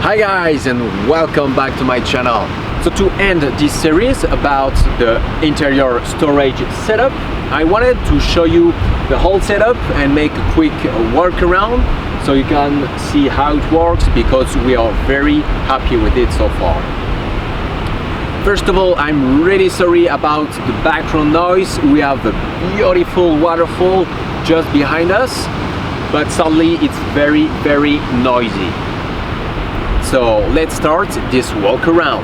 Hi guys, and welcome back to my channel. So to end this series about the interior storage setup, I wanted to show you the whole setup and make a quick workaround so you can see how it works, because we are very happy with it so far. First of all, I'm really sorry about the background noise. We have a beautiful waterfall just behind us, but sadly it's very noisy. So let's start this walk around.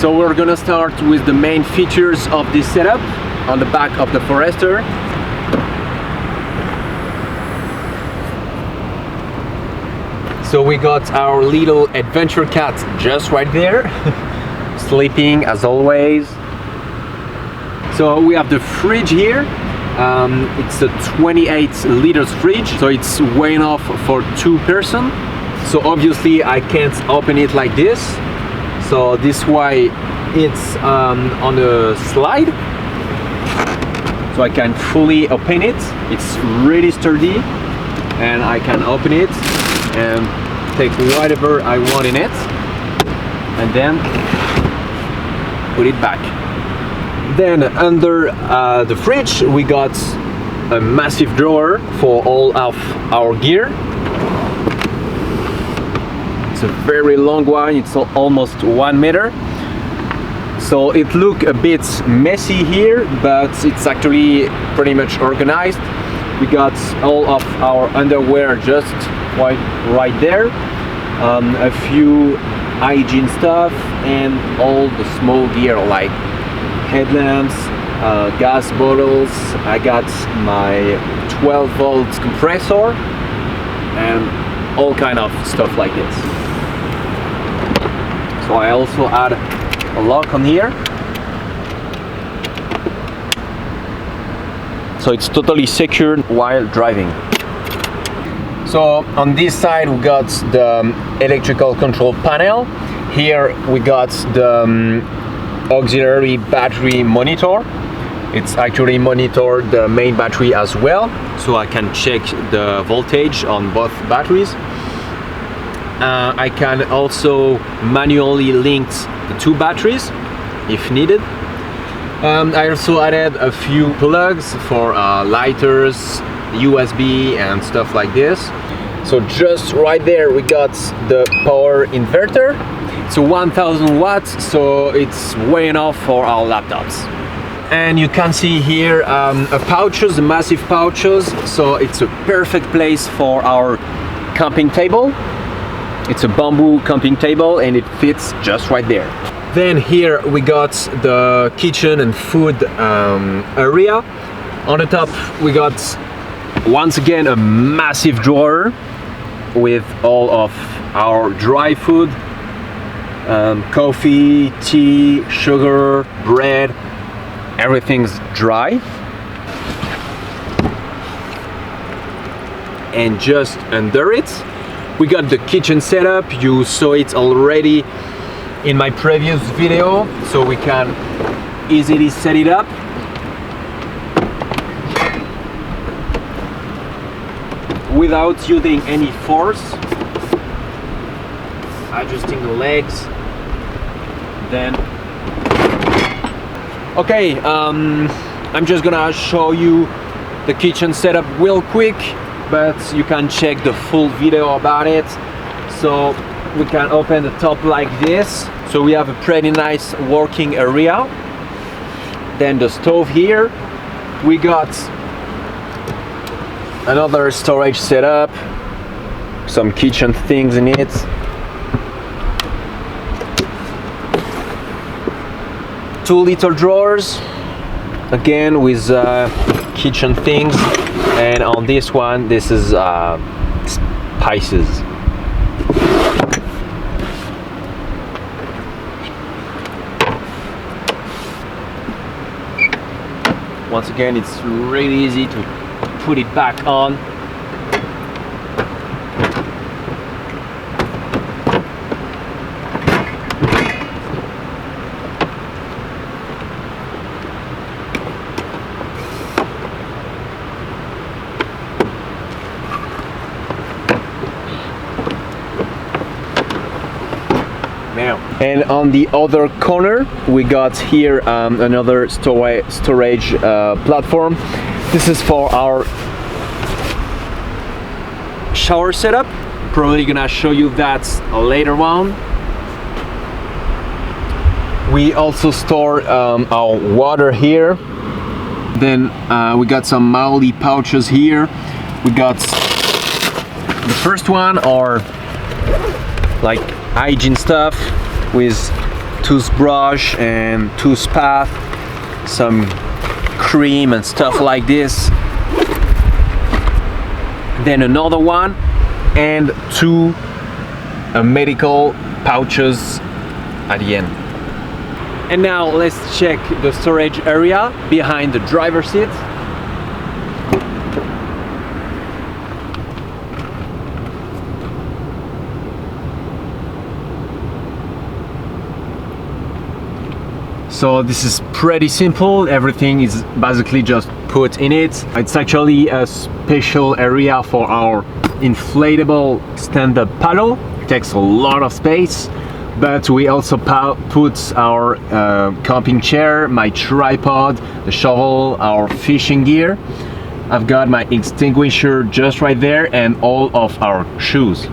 So we're gonna start with the main features of this setup on the back of the Forester. So we got our little adventure cat just right there, sleeping as always. So we have the fridge here. It's a 28 liters fridge, so it's way enough for 2 persons. So obviously I can't open it like this. So this way it's on a slide, so I can fully open it. It's really sturdy, and I can open it and take whatever I want in it, and then put it back. Then under the fridge we got a massive drawer for all of our gear. It's a very long one, it's almost 1 meter. So it looks a bit messy here, but it's actually pretty much organized. We got all of our underwear just right there, a few hygiene stuff, and all the small gear like headlamps, gas bottles. I got my 12-volt compressor and all kind of stuff like this. So I also add a lock on here, so it's totally secured while driving. So on this side we got the electrical control panel. Here we got the auxiliary battery monitor. It's actually monitored the main battery as well, so I can check the voltage on both batteries. I can also manually link the 2 batteries if needed. I also added a few plugs for lighters, USB and stuff like this. So just right there we got the power inverter. It's a 1000 watts, so it's way enough for our laptops. And you can see here pouches, massive pouches, so it's a perfect place for our camping table. It's a bamboo camping table and it fits just right there. Then here we got the kitchen and food area. On the top we got once again a massive drawer with all of our dry food, coffee, tea, sugar, bread, everything's dry. And just under it we got the kitchen setup. You saw it already in my previous video, so we can easily set it up. Without using any force, adjusting the legs, then okay, I'm just gonna show you the kitchen setup real quick, but you can check the full video about it. So we can open the top like this, so we have a pretty nice working area. Then the stove here, we got another storage setup, some kitchen things in it. Two little drawers, again with kitchen things. And on this one, this is spices. Once again, it's really easy to put it back on. And on the other corner we got here another storage platform. This is for our shower setup. Probably gonna show you that later on. We also store our water here. Then we got some Maoli pouches here. We got the first one are like hygiene stuff with toothbrush and toothpaste, some cream and stuff like this. Then another one and two medical pouches at the end. And now let's check the storage area behind the driver's seat. So this is pretty simple. Everything is basically just put in it. It's actually a special area for our inflatable stand-up paddle. It takes a lot of space, but we also put our camping chair, my tripod, the shovel, our fishing gear. I've got my extinguisher just right there and all of our shoes.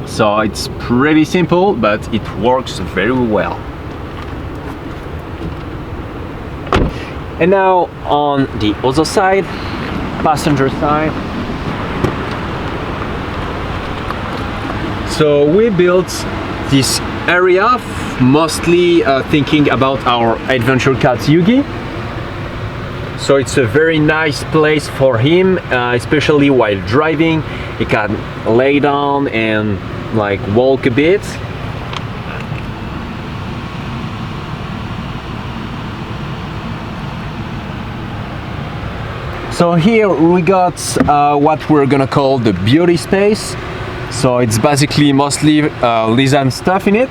So it's pretty simple, but it works very well. And now on the other side, passenger side. So we built this area mostly thinking about our adventure cat Yugi. So it's a very nice place for him, especially while driving. He can lay down and like walk a bit. So here we got what we're gonna call the beauty space. So it's basically mostly Lisanne stuff in it,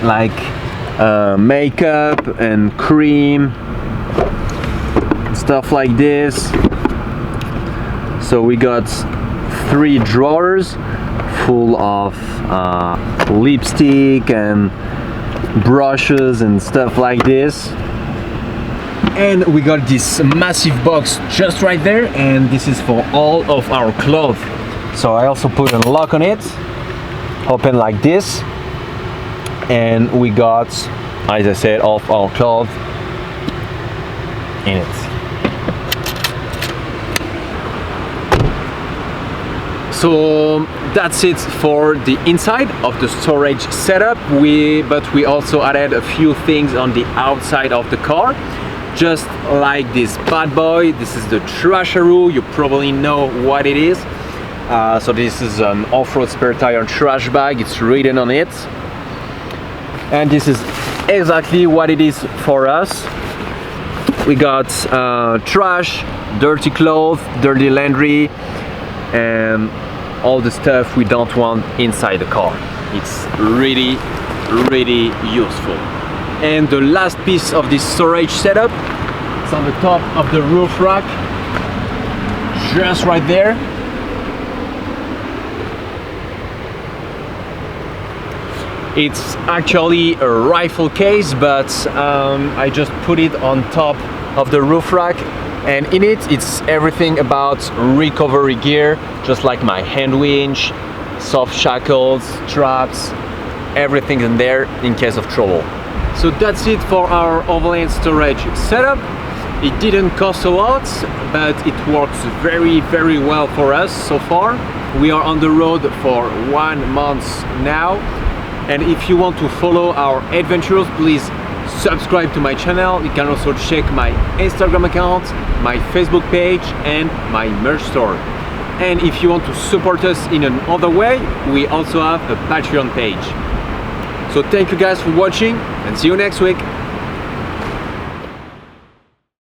like makeup and cream, stuff like this. So we got 3 drawers full of lipstick and brushes and stuff like this. And we got this massive box just right there, and this is for all of our clothes. So I also put a lock on it, open like this, and we got, as I said, all of our clothes in it. So that's it for the inside of the storage setup. But we also added a few things on the outside of the car. Just like this bad boy, this is the Trasharoo. You probably know what it is. So this is an off-road spare tire trash bag. It's written on it. And this is exactly what it is for us. We got trash, dirty clothes, dirty laundry, and all the stuff we don't want inside the car. It's really, really useful. And the last piece of this storage setup, it's on the top of the roof rack, just right there. It's actually a rifle case, but I just put it on top of the roof rack, and in it it's everything about recovery gear, just like my hand winch, soft shackles, straps, everything in there in case of trouble. So that's it for our Overland storage setup. It didn't cost a lot, but it works very, very well for us so far. We are on the road for 1 month now. And if you want to follow our adventures, please subscribe to my channel. You can also check my Instagram account, my Facebook page, and my merch store. And if you want to support us in another way, we also have a Patreon page. So thank you guys for watching, and see you next week.